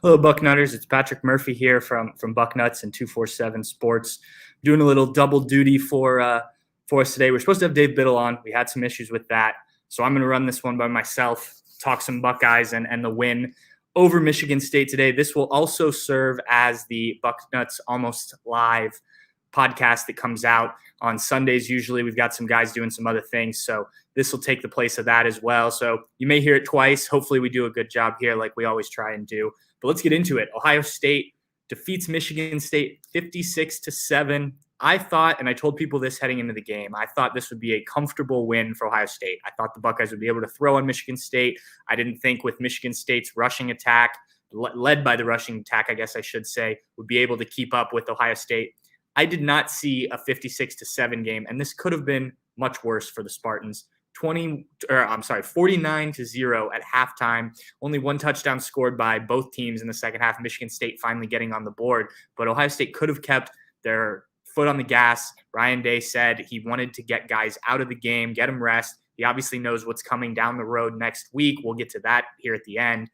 Hello, Bucknutters. It's Patrick Murphy here from Bucknuts and 247 Sports. Doing a little double duty for us today. We're supposed to have Dave Biddle on. We had some issues with that. So I'm going to run this one by myself, talk some Buckeyes and the win over Michigan State today. This will also serve as the Bucknuts Almost Live podcast that comes out on Sundays. Usually we've got some guys doing some other things. So this will take the place of that as well. So you may hear it twice. Hopefully we do a good job here like we always try and do. But let's get into it. Ohio State defeats Michigan State 56-7. I thought, and I told people this heading into the game, I thought this would be a comfortable win for Ohio State. I thought the Buckeyes would be able to throw on Michigan State. I didn't think with Michigan State's rushing attack, led by the rushing attack, I guess I should say, would be able to keep up with Ohio State. I did not see a 56-7 game, and this could have been much worse for the Spartans. 49-0 at halftime. Only one touchdown scored by both teams in the second half. Michigan State finally getting on the board, but Ohio State could have kept their foot on the gas. Ryan Day said he wanted to get guys out of the game, get them rest. He obviously knows what's coming down the road next week. We'll get to that here at the end.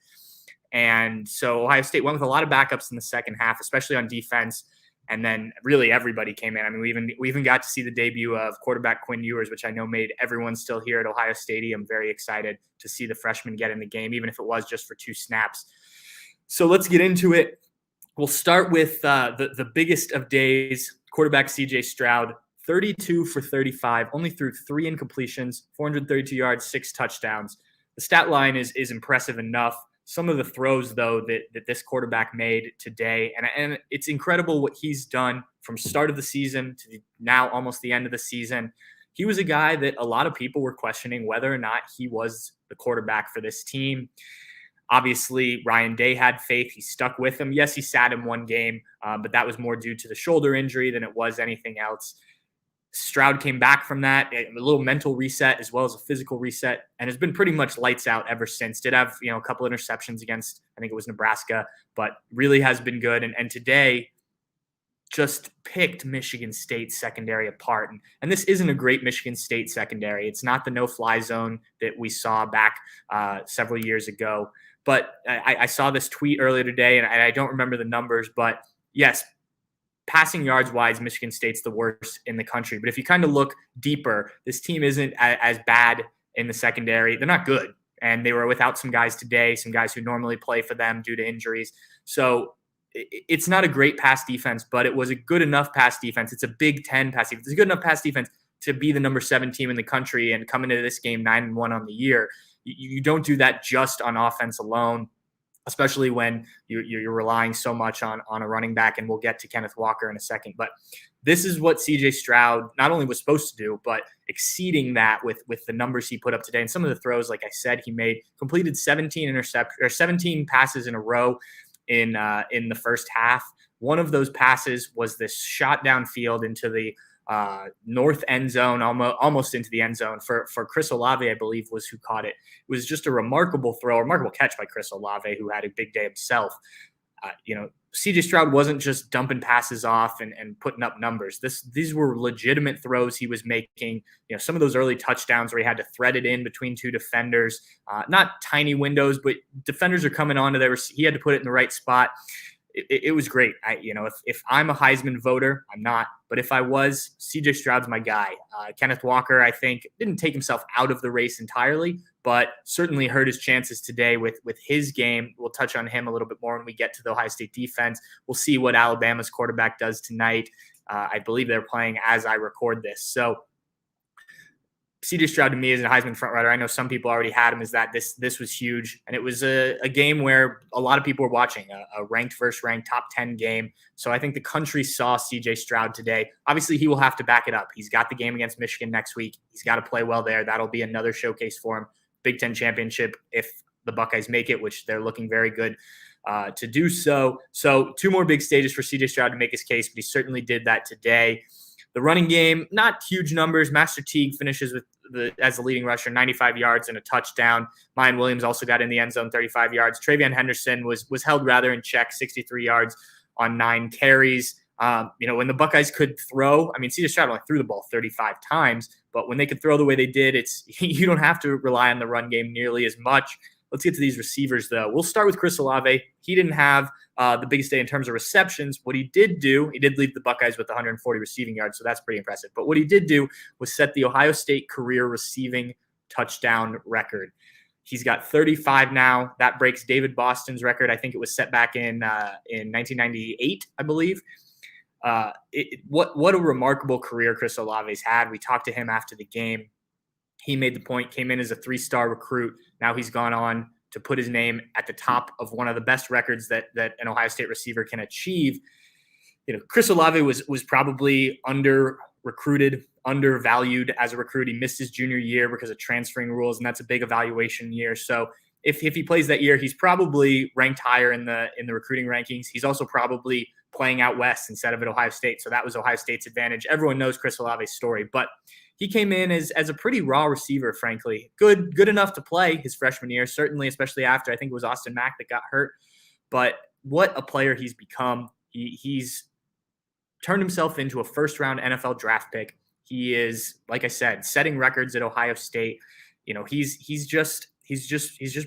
And so Ohio State went with a lot of backups in the second half, especially on defense. And then really everybody came in. I mean, we even got to see the debut of quarterback Quinn Ewers, which I know made everyone still here at Ohio Stadium very excited to see the freshman get in the game, even if it was just for 2 snaps. So let's get into it. We'll start with the biggest of days, quarterback CJ Stroud, 32 for 35, only threw 3 incompletions, 432 yards, 6 touchdowns. The stat line is impressive enough. Some of the throws, though, that this quarterback made today, and it's incredible what he's done from start of the season to now almost the end of the season. He was a guy that a lot of people were questioning whether or not he was the quarterback for this team. Obviously, Ryan Day had faith. He stuck with him. Yes, he sat him one game, but that was more due to the shoulder injury than it was anything else. Stroud came back from that, a little mental reset as well as a physical reset, and has been pretty much lights out ever since. Did have, a couple interceptions against, I think it was Nebraska, but really has been good. And today just picked Michigan State secondary apart. And this isn't a great Michigan State secondary. It's not the no-fly zone that we saw back several years ago. But I saw this tweet earlier today, and I don't remember the numbers, but yes, passing yards wise, Michigan State's the worst in the country. But if you kind of look deeper, this team isn't as bad in the secondary. They're not good. And they were without some guys today, some guys who normally play for them due to injuries. So it's not a great pass defense, but it was a good enough pass defense. It's a Big Ten pass defense. It's a good enough pass defense to be the number 7 team in the country and come into this game 9-1 on the year. You don't do that just on offense alone, especially when you're relying so much on a running back, and we'll get to Kenneth Walker in a second. But this is what C.J. Stroud not only was supposed to do, but exceeding that with the numbers he put up today. And some of the throws, like I said, he made completed 17 passes in a row in the first half. One of those passes was this shot downfield into the north end zone, almost into the end zone for Chris Olave, I believe was who caught it. It was just a remarkable throw, a remarkable catch by Chris Olave, who had a big day himself. CJ Stroud wasn't just dumping passes off and putting up numbers. These were legitimate throws he was making. Some of those early touchdowns where he had to thread it in between 2 defenders, not tiny windows, but defenders are coming onto there. He had to put it in the right spot. It was great. If I'm a Heisman voter, I'm not, but if I was, CJ Stroud's my guy. Kenneth Walker, I think, didn't take himself out of the race entirely, but certainly hurt his chances today with his game. We'll touch on him a little bit more when we get to the Ohio State defense. We'll see what Alabama's quarterback does tonight. I believe they're playing as I record this. So CJ Stroud to me is a Heisman frontrunner. I know some people already had him as that. This was huge. And it was a game where a lot of people were watching, a ranked versus ranked top 10 game. So I think the country saw CJ Stroud today. Obviously, he will have to back it up. He's got the game against Michigan next week. He's got to play well there. That'll be another showcase for him. Big Ten championship if the Buckeyes make it, which they're looking very good to do so. So 2 more big stages for CJ Stroud to make his case, but he certainly did that today. The running game, not huge numbers. Master Teague finishes as the leading rusher, 95 yards and a touchdown. Mayan Williams also got in the end zone, 35 yards. Travion Henderson was held rather in check, 63 yards on 9 carries. When the Buckeyes could throw, C.J. Stroud only threw the ball 35 times, but when they could throw the way they did, you don't have to rely on the run game nearly as much. Let's get to these receivers, though. We'll start with Chris Salave. He didn't have the biggest day in terms of receptions. What he did do, he did lead the Buckeyes with 140 receiving yards, so that's pretty impressive. But what he did do was set the Ohio State career receiving touchdown record. He's got 35 now. That breaks David Boston's record. I think it was set back in 1998, I believe. What a remarkable career Chris Olave's had. We talked to him after the game. He made the point, came in as a 3-star recruit. Now he's gone on to put his name at the top of one of the best records that an Ohio State receiver can achieve. Chris Olave was probably under-recruited, undervalued as a recruit. He missed his junior year because of transferring rules, and that's a big evaluation year. So if he plays that year, he's probably ranked higher in the recruiting rankings. He's also probably playing out west instead of at Ohio State. So that was Ohio State's advantage. Everyone knows Chris Olave's story, but he came in as a pretty raw receiver, frankly. Good enough to play his freshman year, certainly, especially after I think it was Austin Mack that got hurt. But what a player he's become. He's turned himself into a first-round NFL draft pick. He is, like I said, setting records at Ohio State. He's just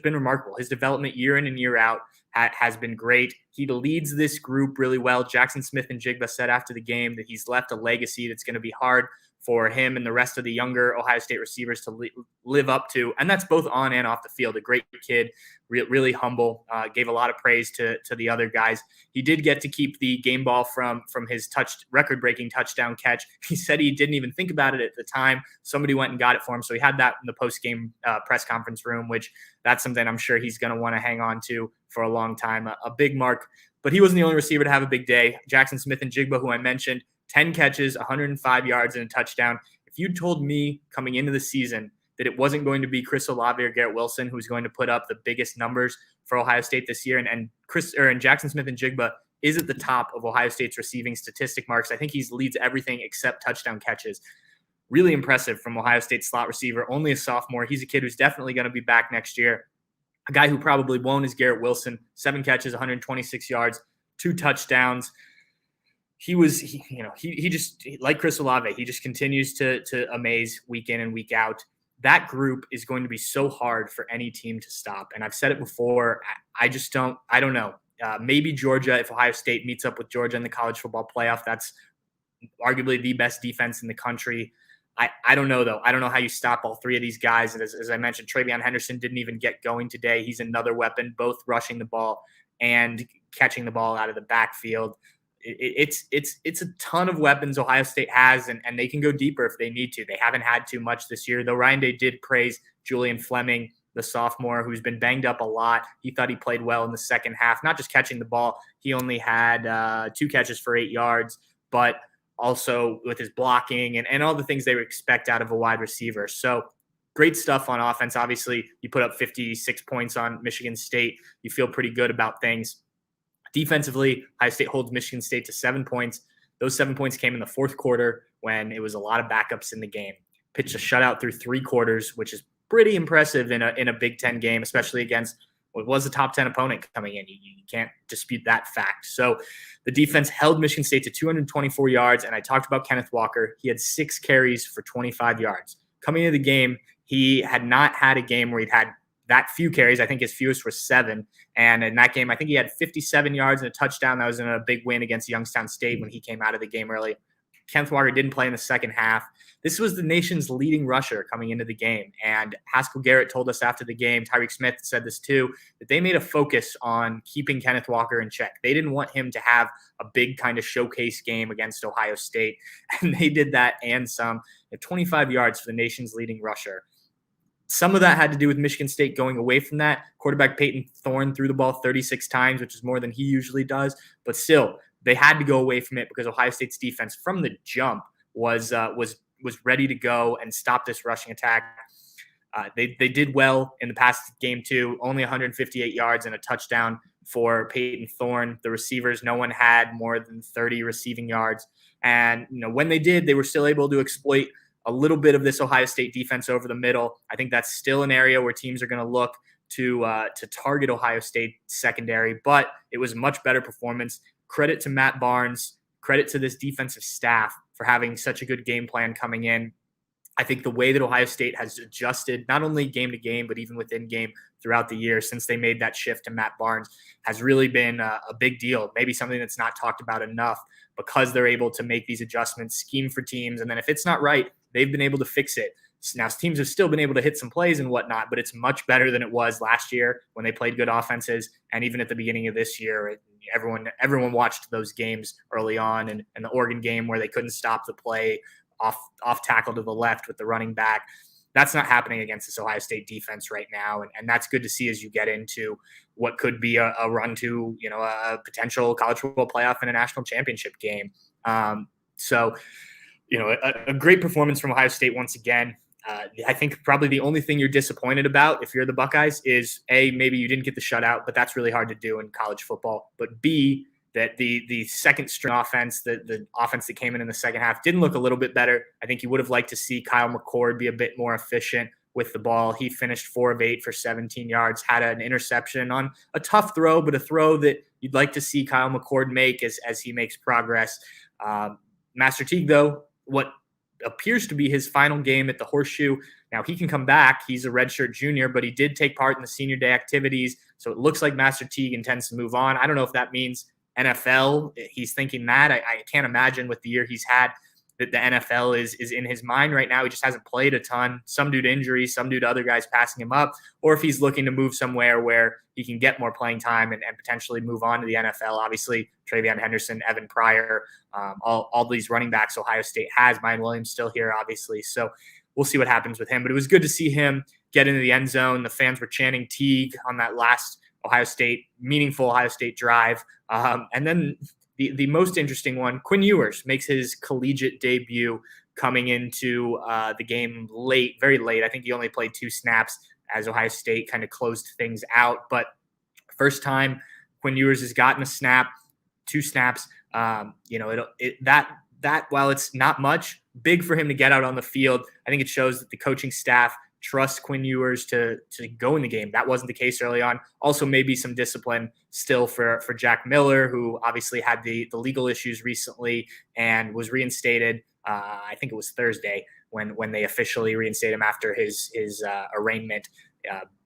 been remarkable. His development year in and year out has been great. He leads this group really well. Jackson Smith and Jigba said after the game that he's left a legacy that's going to be hard for him and the rest of the younger Ohio State receivers to live up to. And that's both on and off the field. A great kid, really humble, gave a lot of praise to the other guys. He did get to keep the game ball from his record-breaking touchdown catch. He said he didn't even think about it at the time. Somebody went and got it for him. So he had that in the post-game press conference room, which that's something I'm sure he's going to want to hang on to for a long time. A big mark. But he wasn't the only receiver to have a big day. Jackson Smith and Jigba, who I mentioned, 10 catches, 105 yards, and a touchdown. If you told me coming into the season that it wasn't going to be Chris Olave or Garrett Wilson who's going to put up the biggest numbers for Ohio State this year, and Jackson Smith and Jigba is at the top of Ohio State's receiving statistic marks. I think he leads everything except touchdown catches. Really impressive from Ohio State slot receiver, only a sophomore. He's a kid who's definitely going to be back next year. A guy who probably won't is Garrett Wilson, 7 catches, 126 yards, 2 touchdowns. He just, like Chris Olave, he just continues to amaze week in and week out. That group is going to be so hard for any team to stop. And I've said it before, I don't know. Maybe Georgia, if Ohio State meets up with Georgia in the college football playoff, that's arguably the best defense in the country. I don't know, though. I don't know how you stop all three of these guys. And as I mentioned, Travion Henderson didn't even get going today. He's another weapon, both rushing the ball and catching the ball out of the backfield. It's a ton of weapons Ohio State has, and they can go deeper if they need to. They haven't had too much this year, though Ryan Day did praise Julian Fleming, the sophomore, who's been banged up a lot. He thought he played well in the second half, not just catching the ball. He only had 2 catches for 8 yards, but also with his blocking and all the things they would expect out of a wide receiver. So great stuff on offense. Obviously, you put up 56 points on Michigan State. You feel pretty good about things. Defensively, Ohio State holds Michigan State to 7 points. Those 7 points came in the fourth quarter when it was a lot of backups in the game. Pitched a shutout through 3 quarters, which is pretty impressive in a Big Ten game, especially against what was a top 10 opponent coming in. You can't dispute that fact. So the defense held Michigan State to 224 yards, and I talked about Kenneth Walker. He had 6 carries for 25 yards. Coming into the game, he had not had a game where he'd had that few carries. I think his fewest was 7. And in that game, I think he had 57 yards and a touchdown. That was in a big win against Youngstown State when he came out of the game early. Kenneth Walker didn't play in the second half. This was the nation's leading rusher coming into the game. And Haskell Garrett told us after the game, Tyreek Smith said this too, that they made a focus on keeping Kenneth Walker in check. They didn't want him to have a big kind of showcase game against Ohio State. And they did that and some. 25 yards for the nation's leading rusher. Some of that had to do with Michigan State going away from that. Quarterback Peyton Thorne threw the ball 36 times, which is more than he usually does. But still, they had to go away from it because Ohio State's defense from the jump was ready to go and stop this rushing attack. They did well in the past game too. Only 158 yards and a touchdown for Peyton Thorne. The receivers, no one had more than 30 receiving yards. And when they did, they were still able to exploit a little bit of this Ohio State defense over the middle. I think that's still an area where teams are going to look to target Ohio State secondary, but it was a much better performance. Credit to Matt Barnes, credit to this defensive staff for having such a good game plan coming in. I think the way that Ohio State has adjusted, not only game to game, but even within game throughout the year since they made that shift to Matt Barnes, has really been a big deal. Maybe something that's not talked about enough, because they're able to make these adjustments, scheme for teams. And then if it's not right, they've been able to fix it. Now, teams have still been able to hit some plays and whatnot, but it's much better than it was last year when they played good offenses. And even at the beginning of this year, everyone watched those games early on, and the Oregon game where they couldn't stop the play off tackle to the left with the running back. That's not happening against this Ohio State defense right now. And that's good to see as you get into what could be a run to, a potential college football playoff and a national championship game. So, a great performance from Ohio State once again. I think probably the only thing you're disappointed about if you're the Buckeyes is A, maybe you didn't get the shutout, but that's really hard to do in college football. But B, that the second string offense, the offense that came in the second half, didn't look a little bit better. I think you would have liked to see Kyle McCord be a bit more efficient with the ball. He finished 4 of 8 for 17 yards, had an interception on a tough throw, but a throw that you'd like to see Kyle McCord make as he makes progress. Master Teague, though, what appears to be his final game at the Horseshoe. Now, he can come back. He's a redshirt junior, but he did take part in the senior day activities. So it looks like Master Teague intends to move on. I don't know if that means NFL. He's thinking that. I can't imagine with the year he's had that the NFL is in his mind right now. He just hasn't played a ton, some due to injuries, some due to other guys passing him up, or if he's looking to move somewhere where he can get more playing time and potentially move on to the NFL. Obviously, Travion Henderson, Evan Pryor, all these running backs Ohio State has. Mine Williams still here, obviously. So we'll see what happens with him. But it was good to see him get into the end zone. The fans were chanting Teague on that last meaningful Ohio State drive. And then the most interesting one, Quinn Ewers makes his collegiate debut coming into the game late, very late. I think he only played 2 snaps as Ohio State kind of closed things out. But first time Quinn Ewers has gotten a snap, 2 snaps. While it's not much, big for him to get out on the field. I think it shows that the coaching staff trust Quinn Ewers to go in the game. That wasn't the case early on. Also, maybe some discipline still for Jack Miller, who obviously had the legal issues recently and was reinstated. I think it was Thursday when they officially reinstated him after his arraignment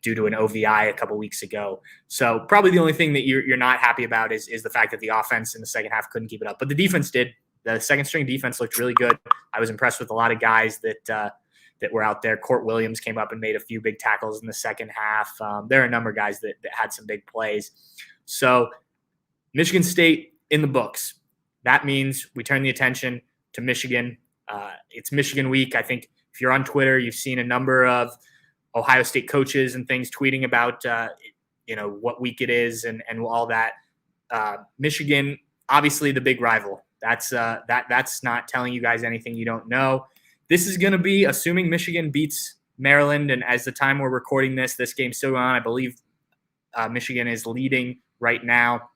due to an OVI a couple weeks ago. So probably the only thing that you're not happy about is the fact that the offense in the second half couldn't keep it up. But the defense did. The second string defense looked really good. I was impressed with a lot of guys that were out there. Court Williams came up and made a few big tackles in the second half. There are a number of guys that had some big plays. So Michigan State in the books. That means we turn the attention to Michigan. It's Michigan week. I think if you're on Twitter, you've seen a number of Ohio State coaches and things tweeting about, what week it is and all that. Michigan, obviously the big rival. That's not telling you guys anything you don't know. This is going to be, assuming Michigan beats Maryland, and as the time we're recording this game's still on. I believe Michigan is leading right now.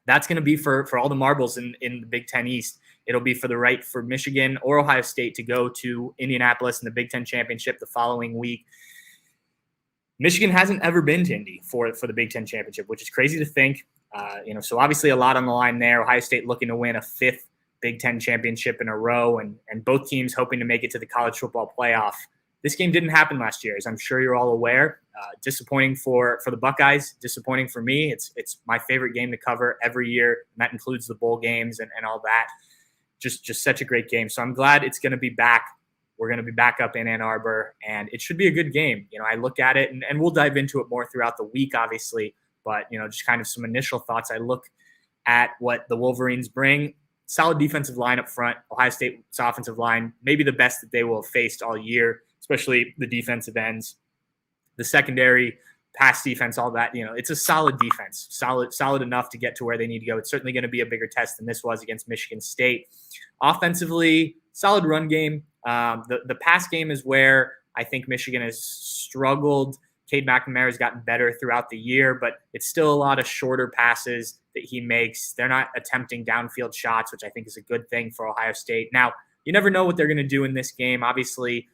That's going to be for all the marbles in the Big Ten East. It'll be for the right for Michigan or Ohio State to go to Indianapolis in the Big Ten Championship the following week. Michigan hasn't ever been to Indy for the Big Ten Championship, which is crazy to think. So obviously a lot on the line there. Ohio State looking to win a 5th Big Ten championship in a row, and both teams hoping to make it to the college football playoff. This game didn't happen last year, as I'm sure you're all aware. Disappointing for the Buckeyes, disappointing for me. It's my favorite game to cover every year, and that includes the bowl games and all that. Just such a great game. So I'm glad it's going to be back. We're going to be back up in Ann Arbor, and it should be a good game. I look at it, and we'll dive into it more throughout the week, obviously. But, just kind of some initial thoughts. I look at what the Wolverines bring. Solid defensive line up front. Ohio State's offensive line, maybe the best that they will have faced all year, especially the defensive ends. The secondary, pass defense, all that. It's a solid defense. Solid enough to get to where they need to go. It's certainly going to be a bigger test than this was against Michigan State. Offensively, solid run game. The pass game is where I think Michigan has struggled. Cade McNamara has gotten better throughout the year, but it's still a lot of shorter passes that he makes. They're not attempting downfield shots, which I think is a good thing for Ohio State. Now, you never know what they're going to do in this game. Obviously,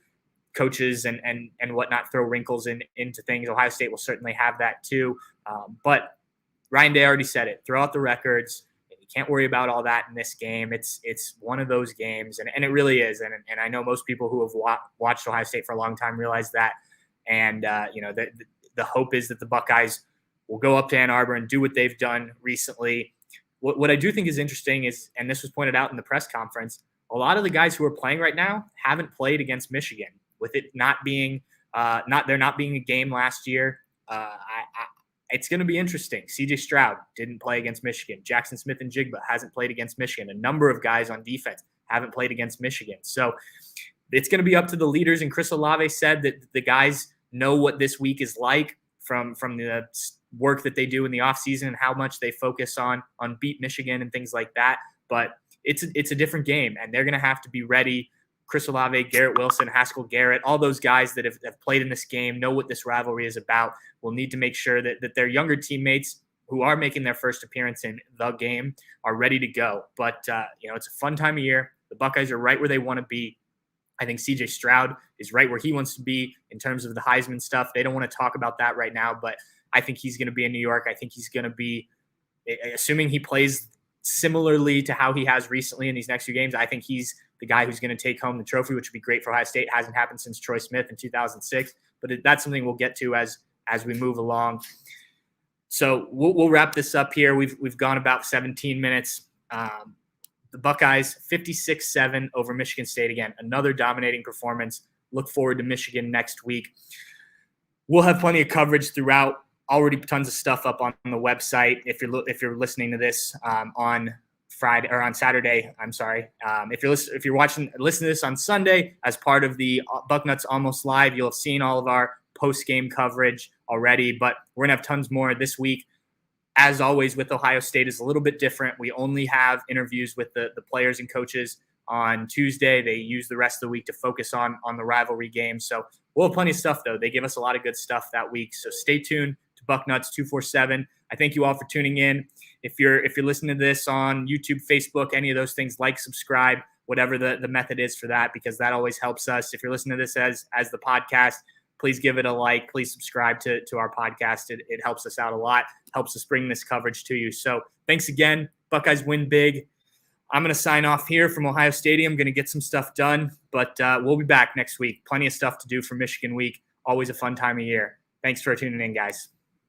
coaches and whatnot throw wrinkles into things. Ohio State will certainly have that too. But Ryan Day already said it. Throw out the records. You Can't worry about all that in this game. It's one of those games, and it really is. And I know most people who have watched Ohio State for a long time realize that. And, the hope is that the Buckeyes will go up to Ann Arbor and do what they've done recently. What I do think is interesting is, and this was pointed out in the press conference, a lot of the guys who are playing right now haven't played against Michigan, with it not being there not being a game last year. It's going to be interesting. CJ Stroud didn't play against Michigan. Jackson Smith-Njigba hasn't played against Michigan. A number of guys on defense haven't played against Michigan. So it's going to be up to the leaders. And Chris Salave said that the guys know what this week is like from the work that they do in the offseason and how much they focus on beat Michigan and things like that. But it's a different game, and they're going to have to be ready. Chris Olave, Garrett Wilson, Haskell Garrett, all those guys that have played in this game, know what this rivalry is about, will need to make sure that their younger teammates who are making their first appearance in the game are ready to go. But, it's a fun time of year. The Buckeyes are right where they want to be. I think CJ Stroud is right where he wants to be in terms of the Heisman stuff. They don't want to talk about that right now, but I think he's going to be in New York. I think he's going to be, assuming he plays similarly to how he has recently in these next few games, I think he's the guy who's going to take home the trophy, which would be great for Ohio State. It hasn't happened since Troy Smith in 2006, but that's something we'll get to as we move along. So we'll wrap this up here. We've gone about 17 minutes. The Buckeyes 56-7 over Michigan State. Again, another dominating performance. Look forward to Michigan next week. We'll have plenty of coverage throughout. Already tons of stuff up on the website. If you're listening to this on Friday or on Saturday, I'm sorry. If you're listening to this on Sunday as part of the Bucknuts Almost Live, you'll have seen all of our post-game coverage already. But we're gonna have tons more this week. As always, with Ohio State is a little bit different. We only have interviews with the players and coaches on Tuesday. They use the rest of the week to focus on the rivalry game. So we'll have plenty of stuff, though. They give us a lot of good stuff that week. So stay tuned to Bucknuts 247. I thank you all for tuning in. If you're listening to this on YouTube, Facebook, any of those things, like, subscribe, whatever the method is for that, because that always helps us. If you're listening to this as the podcast, please give it a like. Please subscribe to our podcast. It helps us out a lot, helps us bring this coverage to you. So thanks again. Buckeyes win big. I'm going to sign off here from Ohio Stadium. Going to get some stuff done, but we'll be back next week. Plenty of stuff to do for Michigan week. Always a fun time of year. Thanks for tuning in, guys.